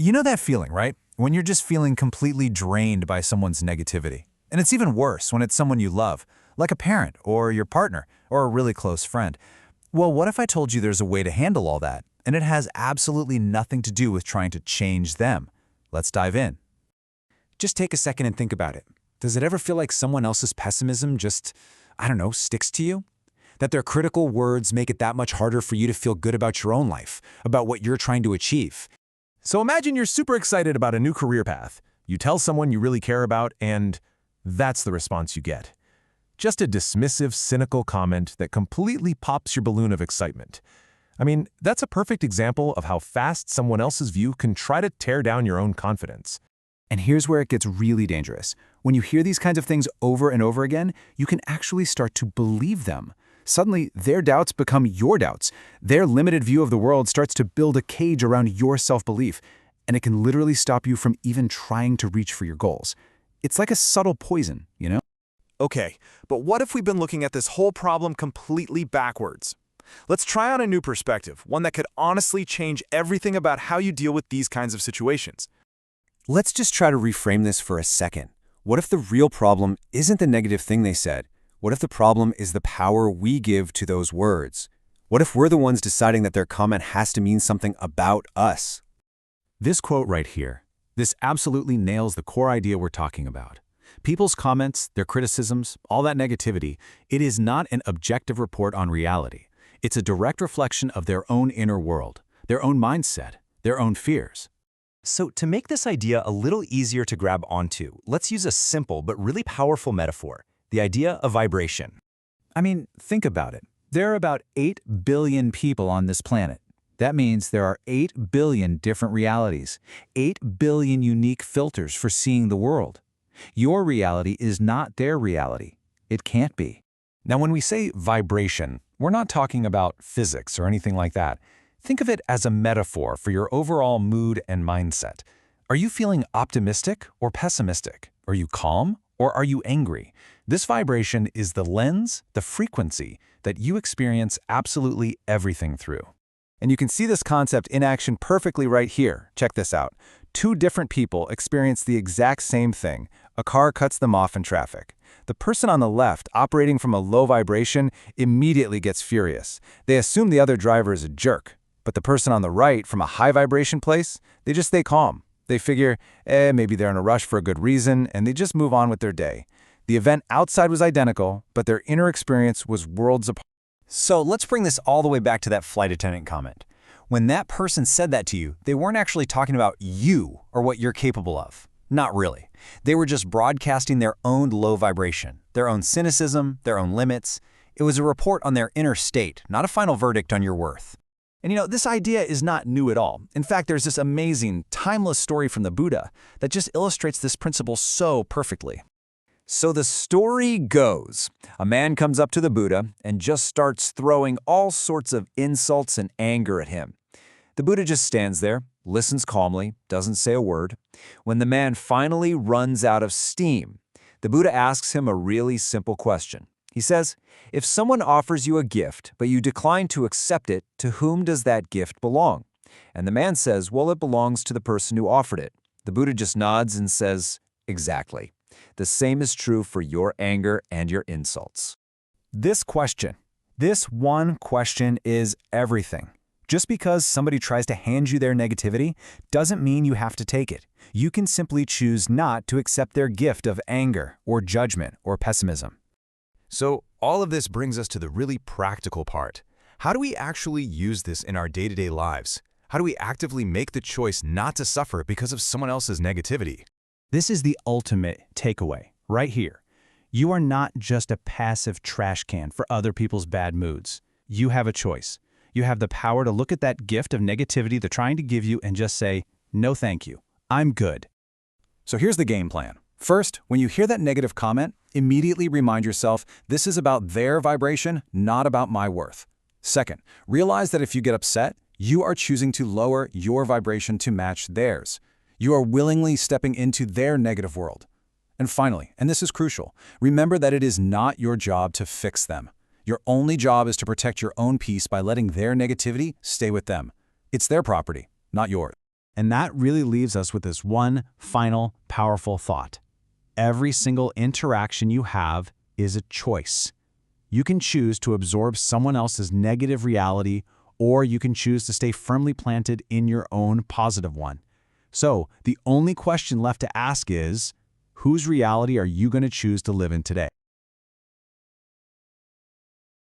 You know that feeling, right? When you're just feeling completely drained by someone's negativity. And it's even worse when it's someone you love, like a parent or your partner or a really close friend. Well, what if I told you there's a way to handle all that, and it has absolutely nothing to do with trying to change them? Let's dive in. Just take a second and think about it. Does it ever feel like someone else's pessimism just, I don't know, sticks to you? That their critical words make it that much harder for you to feel good about your own life, about what you're trying to achieve? So imagine you're super excited about a new career path. You tell someone you really care about, and that's the response you get. Just a dismissive, cynical comment that completely pops your balloon of excitement. I mean, that's a perfect example of how fast someone else's view can try to tear down your own confidence. And here's where it gets really dangerous. When you hear these kinds of things over and over again, you can actually start to believe them. Suddenly, their doubts become your doubts. Their limited view of the world starts to build a cage around your self-belief, and it can literally stop you from even trying to reach for your goals. It's like a subtle poison, you know? Okay, but what if we've been looking at this whole problem completely backwards? Let's try on a new perspective, one that could honestly change everything about how you deal with these kinds of situations. Let's just try to reframe this for a second. What if the real problem isn't the negative thing they said? What if the problem is the power we give to those words? What if we're the ones deciding that their comment has to mean something about us? This quote right here, this absolutely nails the core idea we're talking about. People's comments, their criticisms, all that negativity, it is not an objective report on reality. It's a direct reflection of their own inner world, their own mindset, their own fears. So to make this idea a little easier to grab onto, let's use a simple but really powerful metaphor, the idea of vibration. I mean, think about it. There are about 8 billion people on this planet. That means there are 8 billion different realities, 8 billion unique filters for seeing the world. Your reality is not their reality. It can't be. Now, when we say vibration, we're not talking about physics or anything like that. Think of it as a metaphor for your overall mood and mindset. Are you feeling optimistic or pessimistic? Are you calm or are you angry? This vibration is the lens, the frequency, that you experience absolutely everything through. And you can see this concept in action perfectly right here. Check this out. 2 different people experience the exact same thing. A car cuts them off in traffic. The person on the left, operating from a low vibration, immediately gets furious. They assume the other driver is a jerk. But the person on the right, from a high vibration place, they just stay calm. They figure, maybe they're in a rush for a good reason, and they just move on with their day. The event outside was identical, but their inner experience was worlds apart. So let's bring this all the way back to that flight attendant comment. When that person said that to you, they weren't actually talking about you or what you're capable of. Not really. They were just broadcasting their own low vibration, their own cynicism, their own limits. It was a report on their inner state, not a final verdict on your worth. And you know, this idea is not new at all. In fact, there's this amazing, timeless story from the Buddha that just illustrates this principle so perfectly. So the story goes, a man comes up to the Buddha and just starts throwing all sorts of insults and anger at him. The Buddha just stands there, listens calmly, doesn't say a word. When the man finally runs out of steam, the Buddha asks him a really simple question. He says, if someone offers you a gift, but you decline to accept it, to whom does that gift belong? And the man says, well, it belongs to the person who offered it. The Buddha just nods and says, exactly. The same is true for your anger and your insults. This one question is everything. Just because somebody tries to hand you their negativity doesn't mean you have to take it. You can simply choose not to accept their gift of anger or judgment or pessimism. So all of this brings us to the really practical part. How do we actually use this in our day-to-day lives? How do we actively make the choice not to suffer because of someone else's negativity? This is the ultimate takeaway, right here. You are not just a passive trash can for other people's bad moods. You have a choice. You have the power to look at that gift of negativity they're trying to give you and just say, no thank you, I'm good. So here's the game plan. First, when you hear that negative comment, immediately remind yourself this is about their vibration, not about my worth. Second, realize that if you get upset, you are choosing to lower your vibration to match theirs. You are willingly stepping into their negative world. And finally, and this is crucial, remember that it is not your job to fix them. Your only job is to protect your own peace by letting their negativity stay with them. It's their property, not yours. And that really leaves us with this one final, powerful thought. Every single interaction you have is a choice. You can choose to absorb someone else's negative reality, or you can choose to stay firmly planted in your own positive one. So, the only question left to ask is, whose reality are you going to choose to live in today?